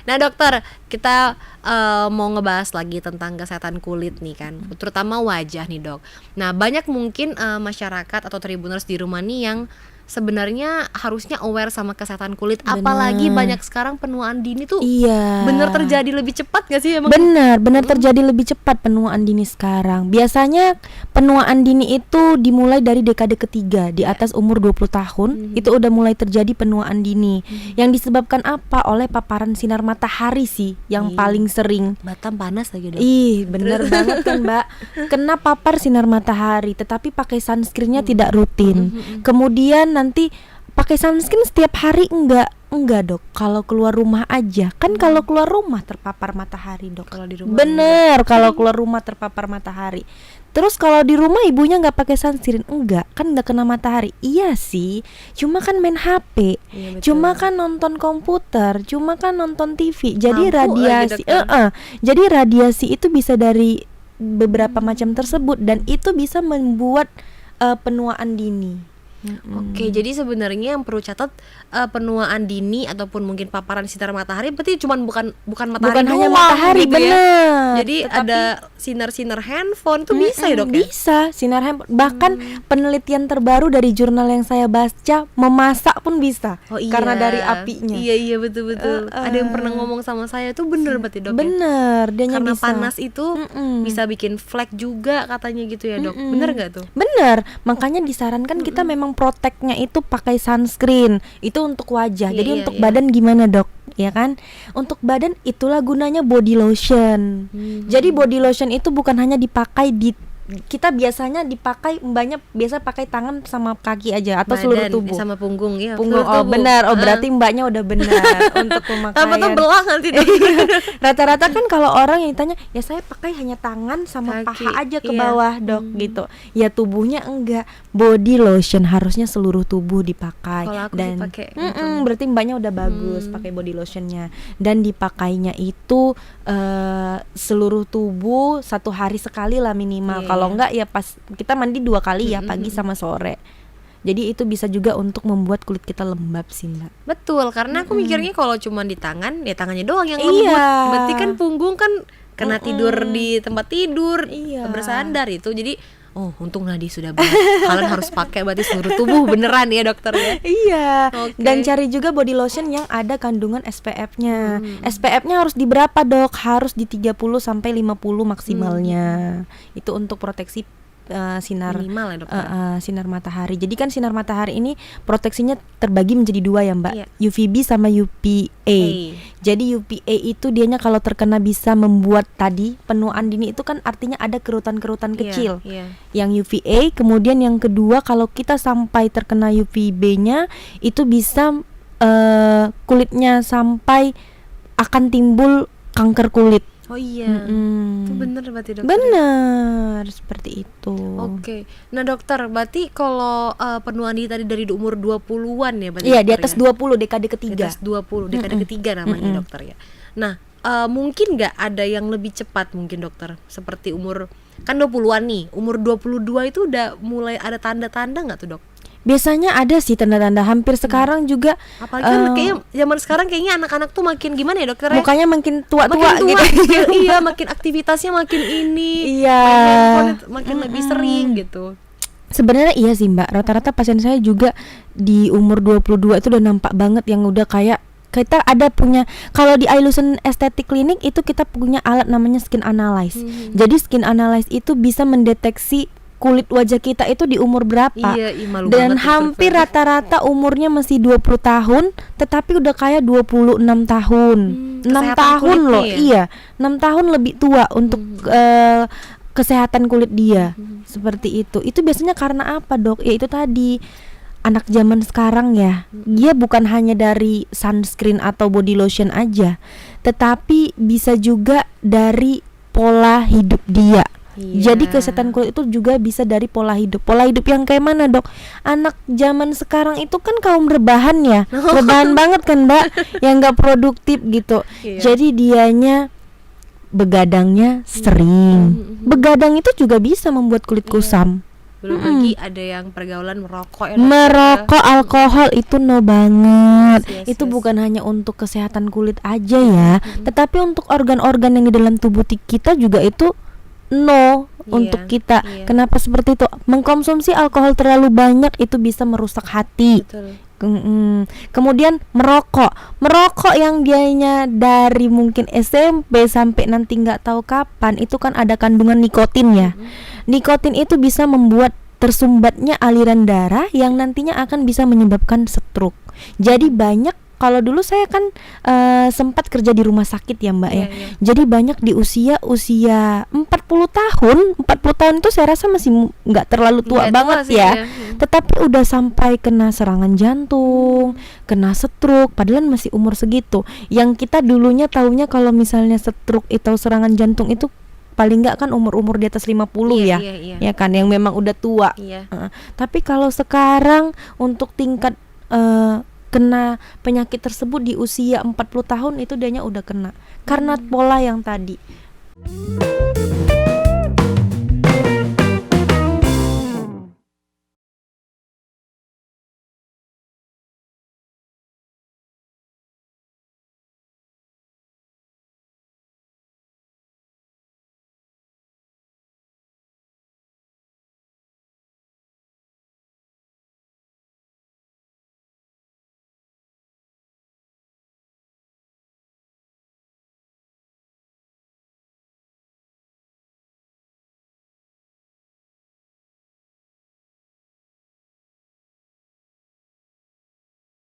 Nah dokter, kita mau ngebahas lagi tentang kesehatan kulit nih kan, terutama wajah nih dok. Nah banyak mungkin masyarakat atau tribuners di rumah nih yang sebenarnya harusnya aware sama kesehatan kulit. Benar. Apalagi banyak sekarang penuaan dini tuh Iya. bener terjadi lebih cepat gak sih emang? Benar terjadi lebih cepat penuaan dini sekarang. Biasanya penuaan dini itu dimulai dari dekade ketiga, di atas umur 20 tahun itu udah mulai terjadi penuaan dini. Yang disebabkan apa? Oleh paparan sinar matahari sih yang paling sering. Batam panas lagi dok. Ih, bener banget kan Mbak. Kena papar sinar matahari tetapi pakai sunscreennya tidak rutin. Kemudian nanti pakai sunscreen setiap hari enggak dok. Kalau keluar rumah aja kan, kalau keluar rumah terpapar matahari dok. Kalau di rumah Bener, kalau keluar rumah terpapar matahari. Terus kalau di rumah ibunya nggak pakai sunscreen, enggak kan nggak kena matahari. Iya sih, cuma kan main HP, Iya, betul. cuma kan nonton komputer, cuma kan nonton TV. Jadi Lampu lagi, radiasi, dokter. jadi radiasi itu bisa dari beberapa macam tersebut dan itu bisa membuat penuaan dini. Oke, jadi sebenarnya yang perlu catat penuaan dini ataupun mungkin paparan sinar matahari berarti bukan matahari Bukan hanya doang matahari, gitu ya. bener. Jadi Tetapi ada sinar-sinar handphone itu bisa ya dok ya? Bisa, sinar handphone. Bahkan penelitian terbaru dari jurnal yang saya baca, memasak pun bisa. Oh, iya. Karena dari apinya. Iya betul. Ada yang pernah ngomong sama saya itu bener berarti dok ya? Bener, dianya Karena bisa. panas itu bisa bikin flek juga katanya gitu ya dok. Bener nggak tuh? Bener, makanya disarankan kita memang proteknya itu pakai sunscreen. Itu untuk wajah. Iya, Jadi iya, untuk iya. badan gimana dok? Ya kan? Untuk badan itulah gunanya body lotion. Jadi body lotion itu bukan hanya dipakai di, kita biasanya dipakai, mbaknya biasa pakai tangan sama kaki aja atau seluruh Badan tubuh. sama punggung ya. Punggung, seluruh oh tubuh. benar, oh berarti mbaknya udah benar untuk Apa tuh pemakaian. belah nanti dok? Rata-rata kan kalau orang yang ditanya, ya saya pakai hanya tangan sama Kaki, paha aja ke iya. bawah dok gitu. Ya tubuhnya enggak, body lotion harusnya seluruh tubuh dipakai. Kalau aku Dan sih pakai berarti mbaknya udah bagus pakai body lotionnya. Dan dipakainya itu seluruh tubuh 1 hari sekali lah minimal. Iya, Kalau iya. enggak ya pas kita mandi 2 kali ya, pagi sama sore. Jadi itu bisa juga untuk membuat kulit kita lembab sih mbak. Betul, karena aku mikirnya kalau cuma di tangan, ya tangannya doang yang Iya. lembut. Berarti kan punggung kan kena tidur di tempat tidur, Iya. bersandar itu. Jadi, oh untung Nadi sudah benar. Kalian harus pakai berarti seluruh tubuh beneran ya dokter ya. Iya. Oke. Dan cari juga body lotion yang ada kandungan SPF-nya. SPF-nya harus di berapa dok? Harus di 30 sampai 50 maksimalnya. Itu untuk proteksi sinar Minimal ya dokter. sinar matahari. Jadi kan sinar matahari ini proteksinya terbagi menjadi 2 ya mbak. Iya. UVB sama UPA. Jadi UPA itu dianya kalau terkena bisa membuat tadi penuaan dini itu kan artinya ada kerutan-kerutan kecil. Iya. Yang UVA, kemudian yang kedua kalau kita sampai terkena UVB-nya itu bisa kulitnya sampai akan timbul kanker kulit. Oh iya. Itu bener berarti dokter. Benar, seperti itu. Oke. Nah, dokter, berarti kalau penuaan dini tadi dari umur 20-an ya berarti. Iya, di dokter atas ya? 20 dekade Di ketiga. atas 20, dekade ketiga namanya dokter ya. Nah, mungkin nggak ada yang lebih cepat mungkin dokter? Seperti umur kan 20-an nih, umur 22 itu udah mulai ada tanda-tanda nggak tuh dok? Biasanya ada sih tanda-tanda, hampir sekarang juga Apalagi kan kayaknya zaman sekarang kayaknya anak-anak tuh makin gimana ya dokter ya? mukanya makin tua-tua Makin tua gitu. iya, makin aktivitasnya makin ini, Iya. main handphone itu makin lebih sering gitu. Sebenarnya iya sih mbak, rata-rata pasien saya juga di umur 22 itu udah nampak banget yang udah kayak kita ada punya, kalau di Ilusion Aesthetic Clinic itu kita punya alat namanya skin analyze. Jadi skin analyze itu bisa mendeteksi kulit wajah kita itu di umur berapa. Iya, malu Dan banget hampir itu. rata-rata umurnya masih 20 tahun tetapi udah kayak 26 tahun. 6 kesehatan tahun kulitnya loh. ya? Iya, 6 tahun lebih tua untuk kesehatan kulit dia. Seperti itu. Itu biasanya karena apa, Dok? Ya itu tadi, anak zaman sekarang ya, dia bukan hanya dari sunscreen atau body lotion aja, tetapi bisa juga dari pola hidup dia. Iya. Jadi kesehatan kulit itu juga bisa dari pola hidup. Pola hidup yang kayak mana, Dok? Anak zaman sekarang itu kan kaum rebahan ya. Rebahan banget kan, Mbak, yang gak produktif gitu. Iya. Jadi dianya begadangnya sering. Begadang itu juga bisa membuat kulit kusam. belum lagi ada yang pergaulan merokok ya, Dok, ya. Merokok, alkohol itu no banget. Yes, Itu yes. bukan hanya untuk kesehatan kulit aja ya, tetapi untuk organ-organ yang di dalam tubuh kita juga itu no untuk kita. iya. Kenapa seperti itu? Mengkonsumsi alkohol terlalu banyak itu bisa merusak hati. Betul. Kemudian merokok yang dianya dari mungkin SMP sampai nanti nggak tahu kapan, itu kan ada kandungan nikotin ya. Nikotin itu bisa membuat tersumbatnya aliran darah yang nantinya akan bisa menyebabkan stroke. Jadi banyak, kalau dulu saya kan sempat kerja di rumah sakit ya Mbak ya. Iya. Jadi banyak di usia 40 tahun. 40 tahun itu saya rasa masih nggak terlalu tua Nggak banget sih, ya. Tetapi udah sampai kena serangan jantung, kena stroke, padahal masih umur segitu. Yang kita dulunya taunya kalau misalnya stroke atau serangan jantung itu paling nggak kan umur-umur di atas 50 ya. Iya. Ya kan, yang memang udah tua. Iya. Tapi kalau sekarang untuk tingkat kena penyakit tersebut di usia 40 tahun itu dianya udah kena karena pola yang tadi.